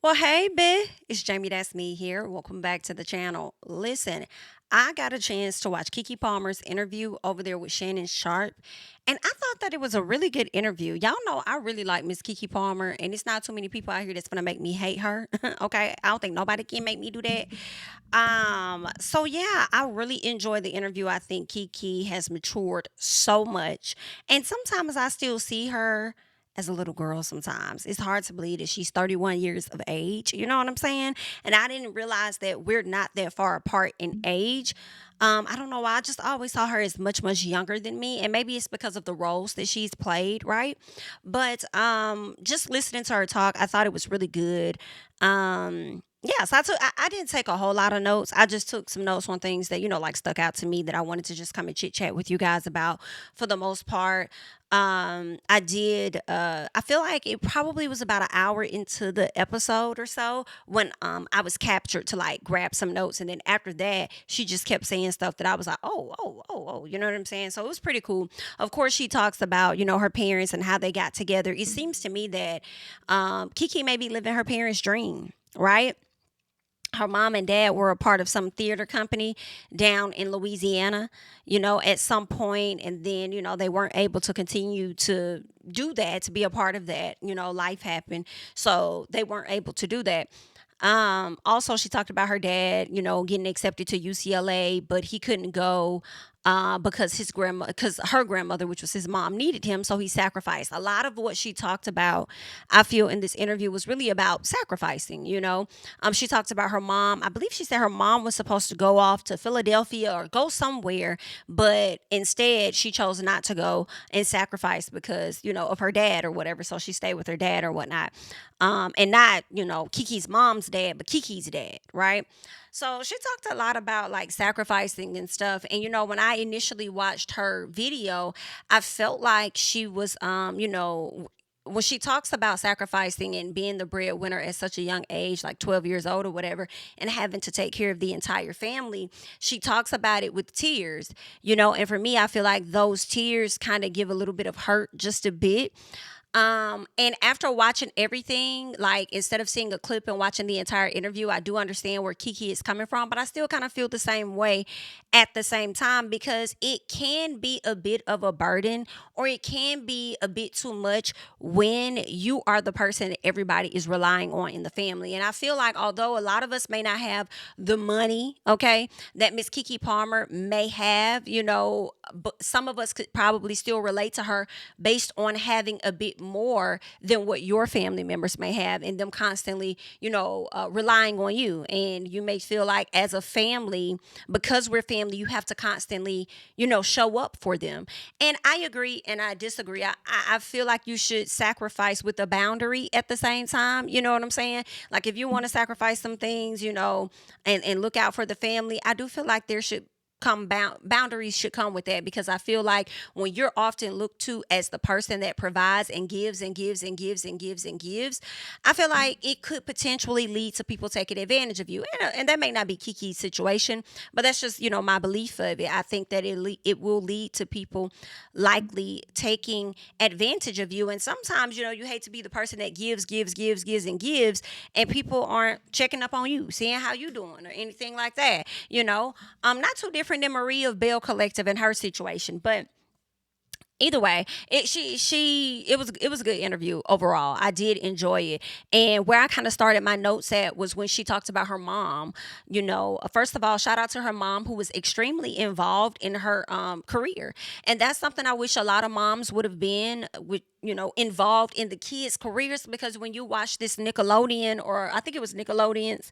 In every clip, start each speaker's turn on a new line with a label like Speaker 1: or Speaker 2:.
Speaker 1: Well, hey, it's JamiThatsMe here. Welcome back to the channel. Listen, I got a chance to watch Keke Palmer's interview over there with Shannon Sharp, and I thought that it was a really good interview. Y'all know I really like Miss Keke Palmer, and it's not too many people out here that's gonna make me hate her. Okay, I don't think nobody can make me do that. So yeah, I really enjoyed the interview. I think Keke has matured so much. And sometimes I still see her as a little girl sometimes. It's hard to believe that she's 31 years of age. You know what I'm saying? And I didn't realize that we're not that far apart in age. I don't know why. I just always saw her as much, much younger than me. And maybe it's because of the roles that she's played, right? But just listening to her talk, I thought it was really good. Yeah, so I didn't take a whole lot of notes. I just took some notes on things that, like stuck out to me that I wanted to just come and chit chat with you guys about for the most part. I feel like it probably was about an hour into the episode or so when I was captured to like grab some notes, and then after that she just kept saying stuff that I was like, oh, you know what I'm saying? So it was pretty cool. Of course, she talks about, her parents and how they got together. It seems to me that Keke may be living her parents' dream, right? Her mom and dad were a part of some theater company down in Louisiana, at some point, and then, they weren't able to continue to do that, to be a part of that. Life happened, so they weren't able to do that. Also, she talked about her dad, getting accepted to UCLA, but he couldn't go because because her grandmother, which was his mom, needed him, so he sacrificed. A lot of what she talked about, I feel, in this interview was really about sacrificing. She talked about her mom. I believe she said her mom was supposed to go off to Philadelphia or go somewhere, but instead she chose not to go and sacrifice because of her dad or whatever. So she stayed with her dad or whatnot, and not Kiki's mom's dad, but Kiki's dad, right? So she talked a lot about like sacrificing and stuff. And when I initially watched her video, I felt like she was when she talks about sacrificing and being the breadwinner at such a young age, like 12 years old or whatever, and having to take care of the entire family, she talks about it with tears, and for me, I feel like those tears kind of give a little bit of hurt, just a bit. And after watching everything, like instead of seeing a clip and watching the entire interview, I do understand where Keke is coming from, but I still kind of feel the same way at the same time because it can be a bit of a burden or it can be a bit too much when you are the person that everybody is relying on in the family. And I feel like although a lot of us may not have the money, okay, that Miss Keke Palmer may have, but some of us could probably still relate to her based on having a bit more than what your family members may have and them constantly, relying on you. And you may feel like as a family, because we're family, you have to constantly, show up for them. And I agree and I disagree. I feel like you should sacrifice with a boundary at the same time. You know what I'm saying? Like if you want to sacrifice some things, and look out for the family, I do feel like there should boundaries should come with that because I feel like when you're often looked to as the person that provides and gives and gives and gives and gives and gives, I feel like it could potentially lead to people taking advantage of you. And that may not be Kiki's situation, but that's just my belief of it. I think that it will lead to people likely taking advantage of you. And sometimes you hate to be the person that gives and gives, and people aren't checking up on you, seeing how you doing or anything like that. Not too different than Marie of Bell Collective and her situation, but either way, it was a good interview overall. I did enjoy it. And where I kind of started my notes at was when she talked about her mom. First of all, shout out to her mom who was extremely involved in her career. And that's something I wish a lot of moms would have been with involved in the kids' careers, because when you watch this Nickelodeon, or I think it was Nickelodeon's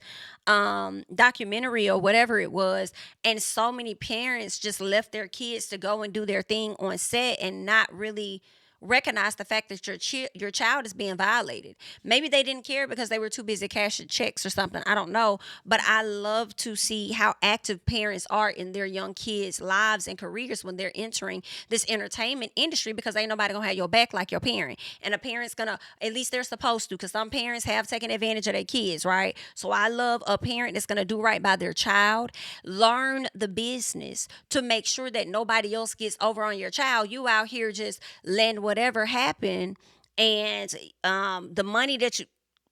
Speaker 1: documentary or whatever it was, and so many parents just left their kids to go and do their thing on set and not really recognize the fact that your child is being violated. Maybe they didn't care because they were too busy cashing checks or something. I don't know, but I love to see how active parents are in their young kids' lives and careers when they're entering this entertainment industry, because ain't nobody gonna have your back like your parent. And a parent's gonna, at least they're supposed to, because some parents have taken advantage of their kids, right? So I love a parent that's gonna do right by their child, learn the business to make sure that nobody else gets over on your child. You out here just letting whatever happened, and the money that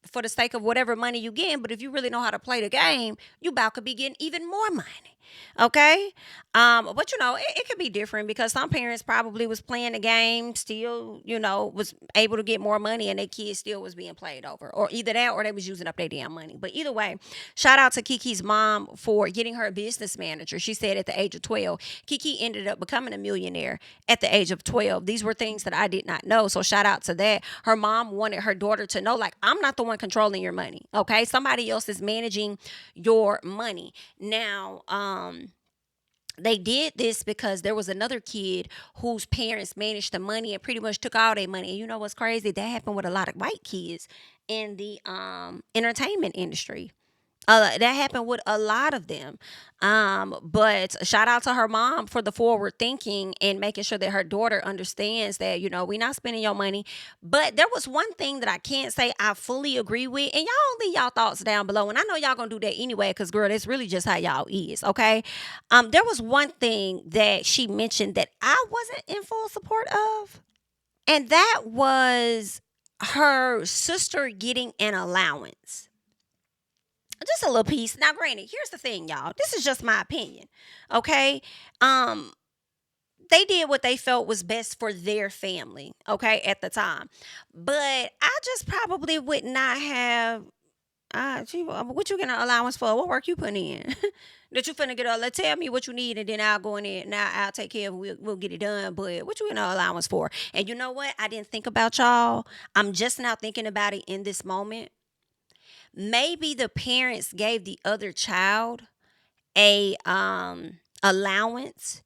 Speaker 1: for the sake of whatever money you get. But if you really know how to play the game, you about could be getting even more money. Okay. But it could be different because some parents probably was playing the game, still, was able to get more money and their kids still was being played over. Or either that or they was using up their damn money. But either way, shout out to Keke's mom for getting her a business manager. She said at the age of 12, Keke ended up becoming a millionaire at the age of 12. These were things that I did not know. So shout out to that. Her mom wanted her daughter to know, like, I'm not the one controlling your money. Okay. Somebody else is managing your money. Now, they did this because there was another kid whose parents managed the money and pretty much took all their money. And you know what's crazy? That happened with a lot of white kids in the entertainment industry. That happened with a lot of them. But shout out to her mom for the forward thinking and making sure that her daughter understands that, we're not spending your money. But there was one thing that I can't say I fully agree with. And y'all leave y'all thoughts down below. And I know y'all gonna do that anyway, because girl, that's really just how y'all is, okay? There was one thing that she mentioned that I wasn't in full support of. And that was her sister getting an allowance. Just a little piece. Now, granted, here's the thing, y'all. This is just my opinion. Okay. They did what they felt was best for their family, okay, at the time. But I just probably would not have what you getting an allowance for? What work you putting in? That you finna get all that? Tell me what you need, and then I'll go in there. Now I'll take care of it. We'll get it done. But what you getting an allowance for? And you know what? I didn't think about y'all. I'm just now thinking about it in this moment. Maybe the parents gave the other child a allowance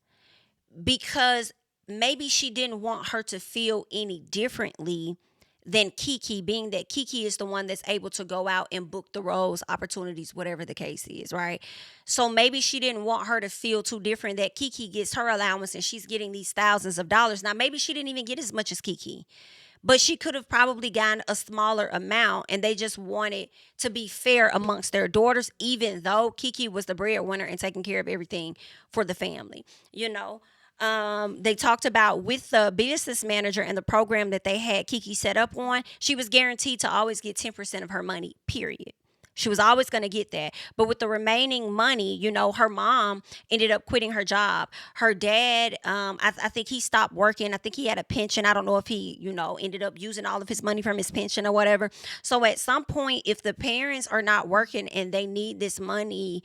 Speaker 1: because maybe she didn't want her to feel any differently than Keke, being that Keke is the one that's able to go out and book the roles, opportunities, whatever the case is, right? So maybe she didn't want her to feel too different that Keke gets her allowance and she's getting these thousands of dollars. Now, maybe she didn't even get as much as Keke, but she could have probably gotten a smaller amount, and they just wanted to be fair amongst their daughters, even though Keke was the breadwinner and taking care of everything for the family, They talked about with the business manager and the program that they had Keke set up on, she was guaranteed to always get 10% of her money, period. She was always going to get that. But with the remaining money, her mom ended up quitting her job. Her dad, I think he stopped working. I think he had a pension. I don't know if he, ended up using all of his money from his pension or whatever. So at some point, if the parents are not working and they need this money,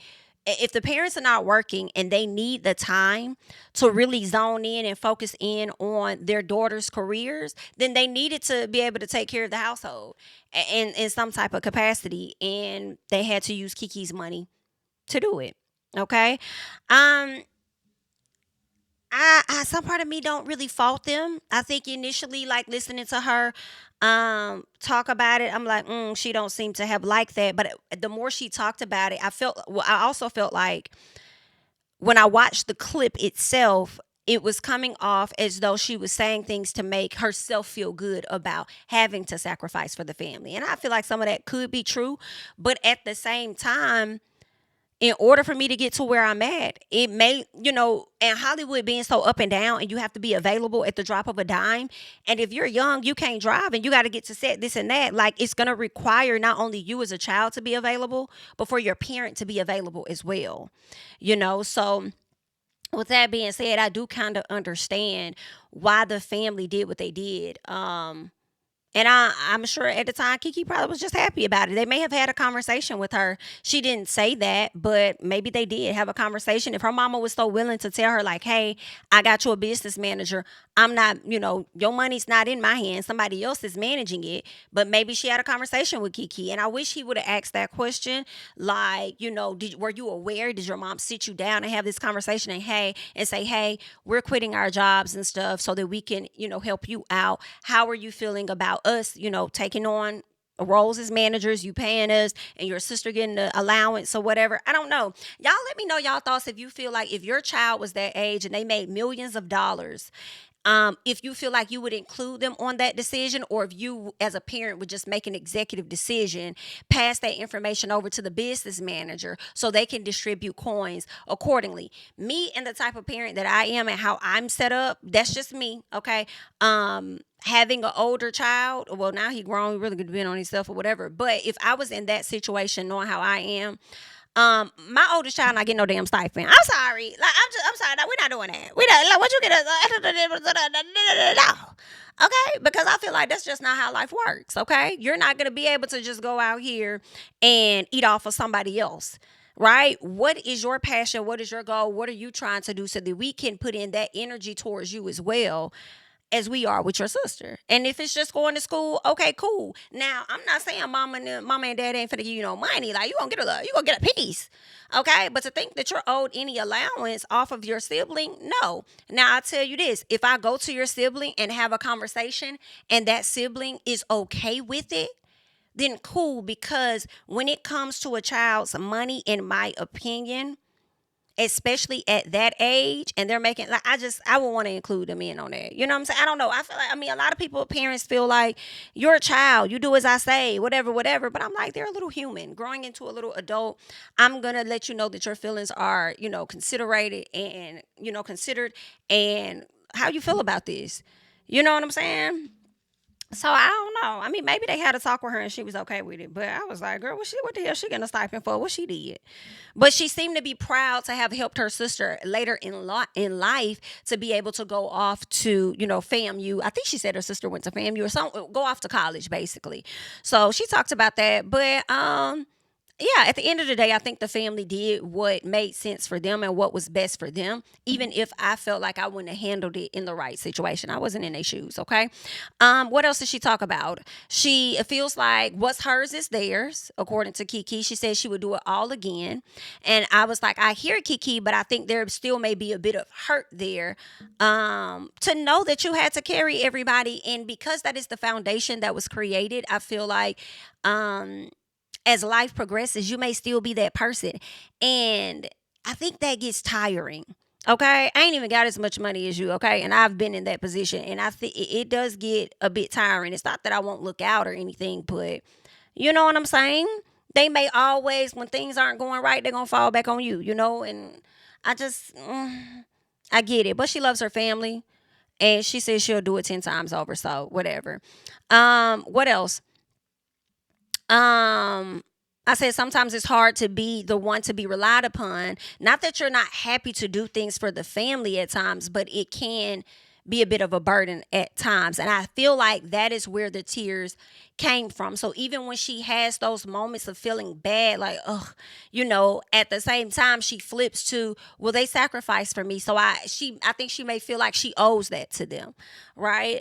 Speaker 1: if the parents are not working and they need the time to really zone in and focus in on their daughters' careers, then they needed to be able to take care of the household in some type of capacity. And they had to use Keke's money to do it. Okay. Some part of me don't really fault them. I think initially, like listening to her talk about it, I'm like, she don't seem to have liked that. But the more she talked about it, I also felt like when I watched the clip itself, it was coming off as though she was saying things to make herself feel good about having to sacrifice for the family. And I feel like some of that could be true, but at the same time, in order for me to get to where I'm at, it may, and Hollywood being so up and down, and you have to be available at the drop of a dime. And if you're young, you can't drive and you got to get to set this and that. Like, it's going to require not only you as a child to be available, but for your parent to be available as well. So with that being said, I do kind of understand why the family did what they did. And I'm sure at the time, Keke probably was just happy about it. They may have had a conversation with her. She didn't say that, but maybe they did have a conversation. If her mama was so willing to tell her, like, hey, I got you a business manager. I'm not, your money's not in my hands. Somebody else is managing it. But maybe she had a conversation with Keke. And I wish he would have asked that question. Like, were you aware? Did your mom sit you down and have this conversation and say, hey, we're quitting our jobs and stuff so that we can, help you out. How are you feeling about us, taking on roles as managers, you paying us, and your sister getting the allowance or whatever? I don't know. Y'all let me know y'all thoughts if you feel like if your child was that age and they made millions of dollars If you feel like you would include them on that decision, or if you as a parent would just make an executive decision, pass that information over to the business manager so they can distribute coins accordingly. Me and the type of parent that I am and how I'm set up, that's just me, okay? Having an older child, well, now he grown, he really could depend on himself or whatever. But if I was in that situation, knowing how I am, my oldest child not getting no damn stipend. I'm sorry. Like I'm sorry. No, we're not doing that. We not like what you get okay? Because I feel like that's just not how life works. Okay, you're not gonna be able to just go out here and eat off of somebody else. Right? What is your passion? What is your goal? What are you trying to do so that we can put in that energy towards you as well as we are with your sister? And if it's just going to school, okay, cool. Now, I'm not saying mama and dad ain't finna give you no money. Like you gonna get a piece. Okay? But to think that you're owed any allowance off of your sibling, no. Now I tell you this, if I go to your sibling and have a conversation and that sibling is okay with it, then cool, because when it comes to a child's money, in my opinion, especially at that age, and they're making like I would want to include them in on that. You know what I'm saying? I don't know. I feel like, I mean, a lot of people, parents feel like you're a child, you do as I say, whatever, whatever. But I'm like, they're a little human growing into a little adult. I'm gonna let you know that your feelings are, considerated and considered, and how you feel about this. You know what I'm saying? So I don't know. I mean, maybe they had a talk with her and she was okay with it. But I was like, girl, what the hell she getting a stipend for? What she did? But she seemed to be proud to have helped her sister later in life to be able to go off to, FAMU. I think she said her sister went to FAMU or something, go off to college basically. So she talked about that. But yeah, at the end of the day, I think the family did what made sense for them and what was best for them, even if I felt like I wouldn't have handled it in the right situation. I wasn't in their shoes, okay? What else did she talk about? She feels like what's hers is theirs, according to Keke. She said she would do it all again. And I was like, I hear Keke, but I think there still may be a bit of hurt there, to know that you had to carry everybody. And because that is the foundation that was created, I feel like, as life progresses, you may still be that person. And I think that gets tiring. Okay. I ain't even got as much money as you. Okay. And I've been in that position. And I think it does get a bit tiring. It's not that I won't look out or anything, but you know what I'm saying? They may always, when things aren't going right, they're going to fall back on you. And I just, I get it. But she loves her family. And she says she'll do it 10 times over. So whatever. What else? I said sometimes it's hard to be the one to be relied upon. Not that you're not happy to do things for the family at times, but it can be a bit of a burden at times. And I feel like that is where the tears came from. So even when she has those moments of feeling bad, like, ugh, at the same time she flips to, well, they sacrificed for me. So I think she may feel like she owes that to them. Right.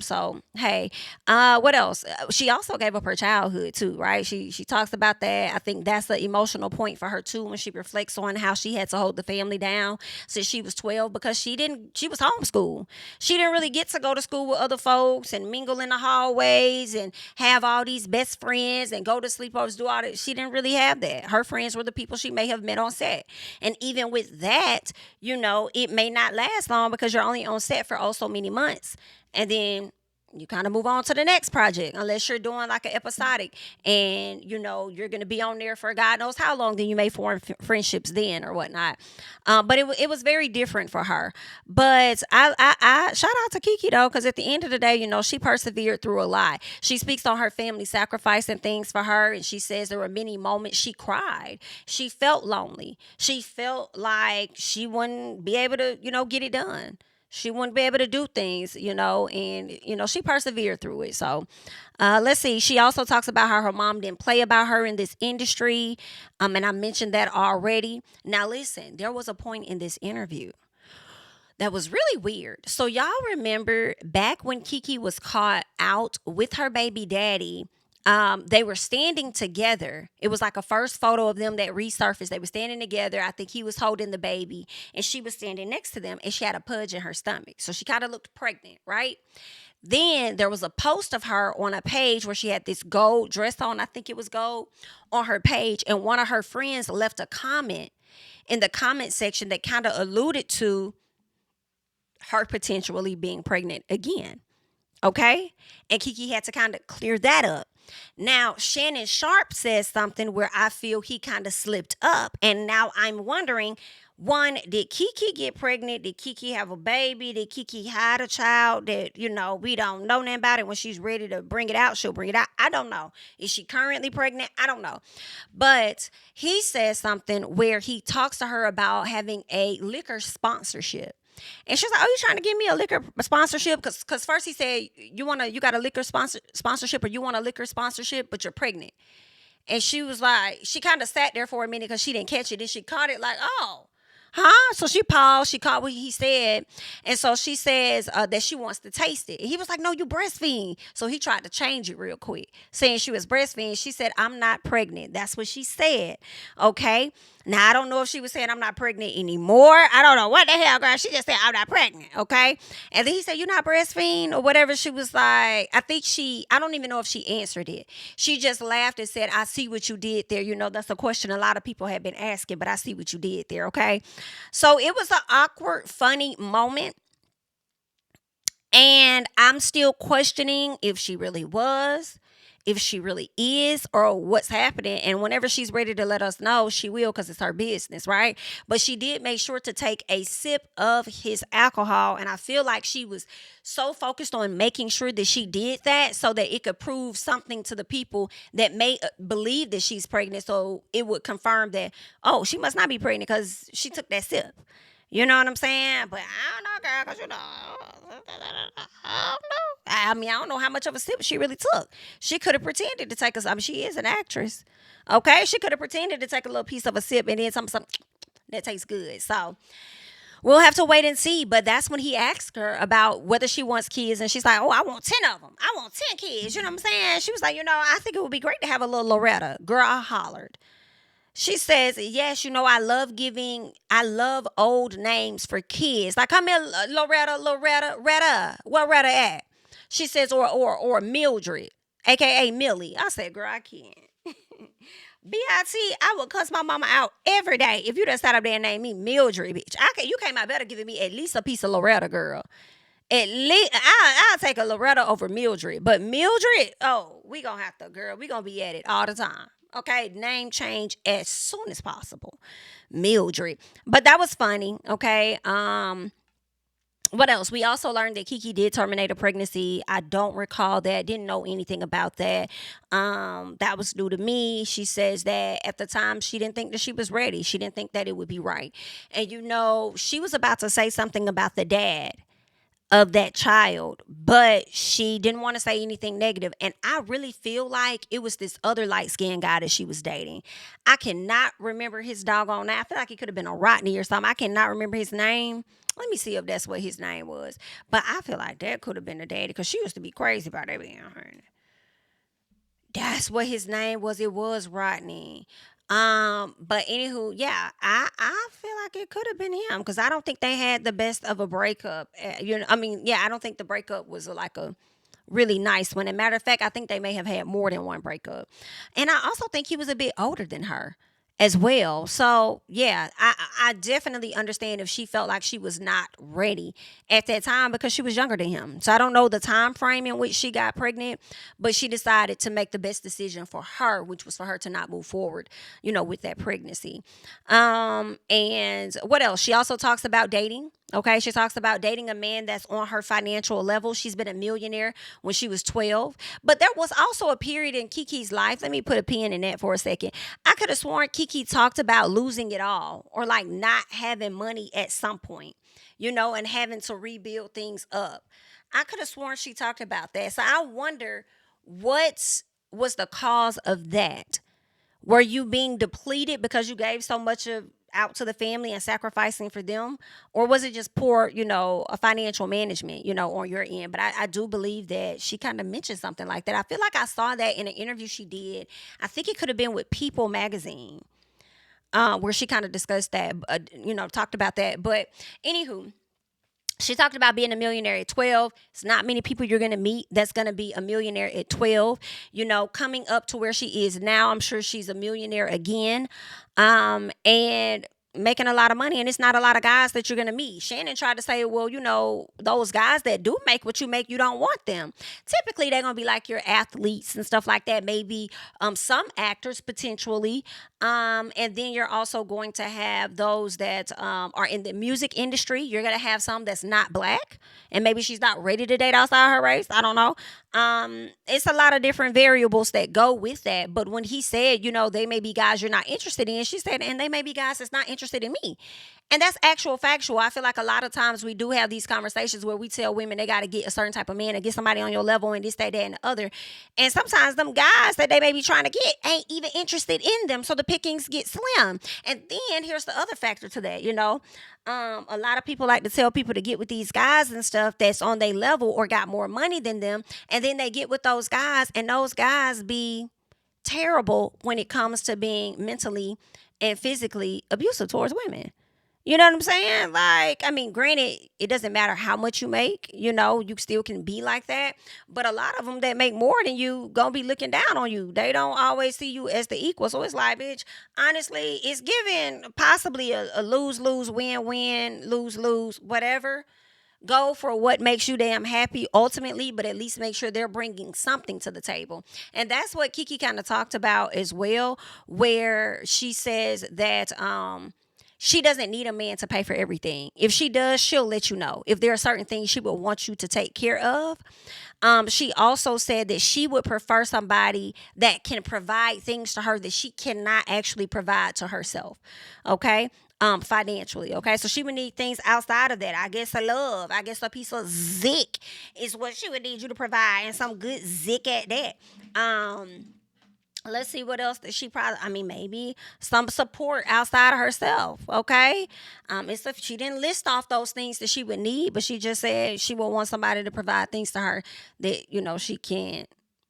Speaker 1: So hey, what else? She also gave up her childhood too, right? She talks about that. I think that's an emotional point for her too, when she reflects on how she had to hold the family down since she was 12, because she was homeschooled. She didn't really get to go to school with other folks and mingle in the hallways and have all these best friends and go to sleepovers, do all that. She didn't really have that. Her friends were the people she may have met on set. And even with that, it may not last long because you're only on set for so many months. And then you kind of move on to the next project, unless you're doing like an episodic and you're going to be on there for God knows how long. Then you may form friendships then or whatnot. But it was very different for her. But I shout out to Keke though, because at the end of the day, she persevered through a lot. She speaks on her family sacrificing things for her, and she says there were many moments she cried. She felt lonely. She felt like she wouldn't be able to get it done. She wouldn't be able to do things, and, she persevered through it. So let's see. She also talks about how her mom didn't play about her in this industry. And I mentioned that already. Now, listen, there was a point in this interview that was really weird. So y'all remember back when Keke was caught out with her baby daddy, they were standing together. It was like a first photo of them that resurfaced. They were standing together. I think he was holding the baby and she was standing next to them, and she had a pudge in her stomach. So she kind of looked pregnant, right? Then there was a post of her on a page where she had this gold dress on. I think it was gold on her page. And one of her friends left a comment in the comment section that kind of alluded to her potentially being pregnant again. Okay? And Keke had to kind of clear that up. Now, Shannon Sharp says something where I feel he kind of slipped up. And now I'm wondering, one, did Keke get pregnant? Did Keke have a baby? Did Keke hide a child that, we don't know nothing about it? When she's ready to bring it out, she'll bring it out. I don't know. Is she currently pregnant? I don't know. But he says something where he talks to her about having a liquor sponsorship. And she was like, "Oh, you trying to give me a liquor sponsorship?" Because first he said, you got a liquor sponsorship, or you want a liquor sponsorship, but you're pregnant." And she was like, she kind of sat there for a minute because she didn't catch it. Then she caught it like, "Oh, huh?" So she paused. She caught what he said. And so she says that she wants to taste it. And he was like, "No, you breastfeeding." So he tried to change it real quick, saying she was breastfeeding. She said, "I'm not pregnant." That's what she said. Okay. Now, I don't know if she was saying I'm not pregnant anymore. I don't know what the hell, girl. She just said I'm not pregnant. Okay. And then he said, "You're not breastfeeding," or whatever. She was like, I don't even know if she answered it. She just laughed and said, "I see what you did there." That's a question a lot of people have been asking, but I see what you did there. Okay. So it was an awkward, funny moment. And I'm still questioning if she really was, if she really is, or what's happening. And whenever she's ready to let us know, she will, because it's her business, right? But she did make sure to take a sip of his alcohol. And I feel like she was so focused on making sure that she did that so that it could prove something to the people that may believe that she's pregnant. So it would confirm that, oh, she must not be pregnant because she took that sip. You know what I'm saying? But I don't know, girl, because I don't know. I don't know how much of a sip she really took. She could have pretended to take she is an actress. Okay? She could have pretended to take a little piece of a sip and then something that tastes good. So we'll have to wait and see. But that's when he asked her about whether she wants kids. And she's like, "Oh, I want 10 of them. I want 10 kids." You know what I'm saying? She was like, "I think it would be great to have a little Loretta." Girl, I hollered. She says, "Yes, I love old names for kids. Like, come here, Loretta, Retta. Where Retta at?" She says, or Mildred, aka Millie. I said, "Girl, I can't." I would cuss my mama out every day if you just sat up there and named me Mildred, bitch. You came out better giving me at least a piece of Loretta, girl. At least I'll take a Loretta over Mildred. But Mildred, oh, we gonna have to, girl. We gonna be at it all the time. Okay, name change as soon as possible. Mildred. But that was funny. Okay. What else? We also learned that Keke did terminate a pregnancy. I don't recall that. Didn't know anything about that. That was new to me. She says that at the time she didn't think that she was ready. She didn't think that it would be right. And she was about to say something about the dad of that child, but she didn't want to say anything negative. And I really feel like it was this other light-skinned guy that she was dating. I cannot remember his doggone name. I feel like it could have been a Rodney or something. I cannot remember his name. Let me see if that's what his name was. But I feel like that could have been the daddy, because she used to be crazy about that being her. That's what his name was. It was Rodney. But anywho, yeah, I feel like it could have been him, because I don't think they had the best of a breakup. I don't think the breakup was like a really nice one. And matter of fact, I think they may have had more than one breakup. And I also think he was a bit older than her as well. So yeah, I definitely understand if she felt like she was not ready at that time, because she was younger than him. So I don't know the time frame in which she got pregnant, but she decided to make the best decision for her, which was for her to not move forward, with that pregnancy. And what else? She also talks about dating. Okay, she talks about dating a man that's on her financial level. She's been a millionaire when she was 12. But there was also a period in Keke's life. Let me put a pin in that for a second. I could have sworn Keke talked about losing it all, or like not having money at some point, and having to rebuild things up. I could have sworn she talked about that. So I wonder what was the cause of that. Were you being depleted because you gave so much of out to the family and sacrificing for them? Or was it just poor, a financial management, on your end? But I do believe that she kind of mentioned something like that. I feel like I saw that in an interview she did. I think it could have been with People magazine, where she kind of discussed that, talked about that. But anywho, she talked about being a millionaire at 12. It's not many people you're going to meet that's going to be a millionaire at 12. Coming up to where she is now, I'm sure she's a millionaire again. And making a lot of money, and it's not a lot of guys that you're going to meet. Shannon tried to say, well, those guys that do make what you make, you don't want them. Typically, they're going to be like your athletes and stuff like that, maybe some actors potentially. And then you're also going to have those that are in the music industry. You're going to have some that's not black, and maybe she's not ready to date outside her race. I don't know. It's a lot of different variables that go with that. But when he said, they may be guys you're not interested in, she said, and they may be guys that's not interested in me. And that's actual factual. I feel like a lot of times we do have these conversations where we tell women they got to get a certain type of man and get somebody on your level and this, that, and the other. And sometimes them guys that they may be trying to get ain't even interested in them. So the pickings get slim. And then here's the other factor to that, a lot of people like to tell people to get with these guys and stuff that's on their level or got more money than them. And then they get with those guys, and those guys be terrible when it comes to being mentally and physically abusive towards women. You know what I'm saying? Like, granted, it doesn't matter how much you make, you still can be like that. But a lot of them that make more than you gonna be looking down on you. They don't always see you as the equal. So it's like, bitch, honestly, it's given possibly a lose-lose, win-win, lose-lose, whatever. Go for what makes you damn happy ultimately, but at least make sure they're bringing something to the table. And that's what Keke kind of talked about as well, where she says that she doesn't need a man to pay for everything. If she does, she'll let you know. If there are certain things she would want you to take care of. She also said that she would prefer somebody that can provide things to her that she cannot actually provide to herself. Okay? Financially. Okay? So she would need things outside of that. I guess a love. I guess a piece of zick is what she would need you to provide, and some good zick at that. Let's see what else that she probably, maybe some support outside of herself, okay? She didn't list off those things that she would need, but she just said she would want somebody to provide things to her that, she can't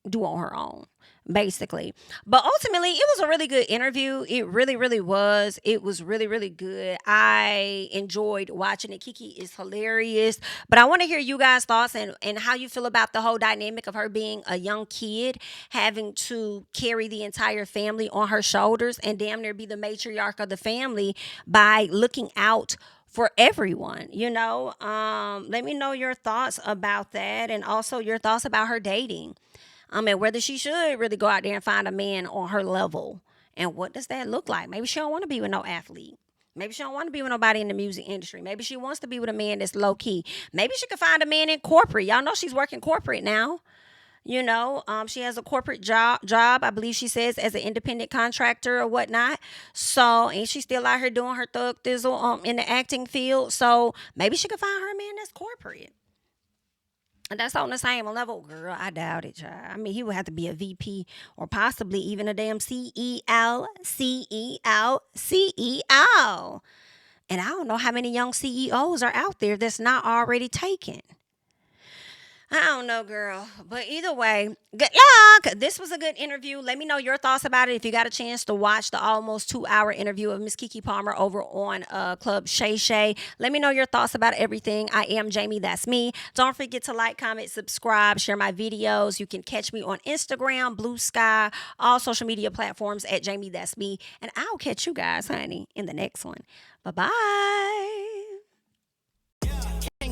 Speaker 1: do on her own, basically. But ultimately, it was a really good interview. It really, really was. It was really, really good. I enjoyed watching it. Keke is hilarious. But I want to hear you guys' thoughts and how you feel about the whole dynamic of her being a young kid, having to carry the entire family on her shoulders and damn near be the matriarch of the family by looking out for everyone. Let me know your thoughts about that, and also your thoughts about her dating. And whether she should really go out there and find a man on her level. And what does that look like? Maybe she don't want to be with no athlete. Maybe she don't want to be with nobody in the music industry. Maybe she wants to be with a man that's low key. Maybe she could find a man in corporate. Y'all know she's working corporate now. She has a corporate job. I believe she says as an independent contractor or whatnot. So, and she's still out here doing her thug thizzle in the acting field. So maybe she could find her a man that's corporate. And that's on the same level. Girl, I doubt it, child. He would have to be a VP or possibly even a damn CEO. And I don't know how many young CEOs are out there that's not already taken. I don't know, girl. But either way, good luck. This was a good interview. Let me know your thoughts about it if you got a chance to watch the almost 2-hour interview of Miss Keke Palmer over on Club Shay. Let me know your thoughts about everything. I am Jami, that's me. Don't forget to like, comment, subscribe, share my videos. You can catch me on Instagram, Blue Sky, all social media platforms at Jami, that's me. And I'll catch you guys, honey, in the next one. Bye-bye.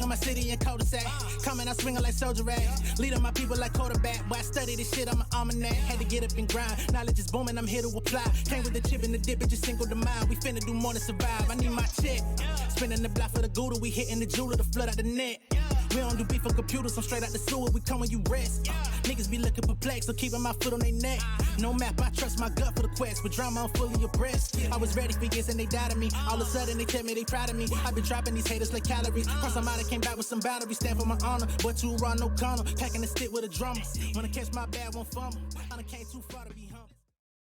Speaker 2: My city and cul-de-sac, coming out swinging like soldier rag, leading my people like quarterback. Boy, I study this shit, I'm an almanac. Had to get up and grind, knowledge is booming, I'm here to apply. Came with the chip and the dip, it just single the mind. We finna do more than survive, I need my check. Spinning the block for the gouda, we hitting the jeweler to flood out the net. We don't do beef for computers, I'm straight out the sewer, we come when you rest. Niggas be looking perplexed, so keeping my foot on their neck. No map, I trust my gut for the quest, with drama I'm fully abreast. I was ready for years and they doubted me, all of a sudden they tell me they proud of me. I've been dropping these haters like calories, cross them out, I came back with some boundaries, stand for my honor, but too raw, no corner, packing the stick with a drummer. Wanna catch my bad, won't fumble, I done came too far to be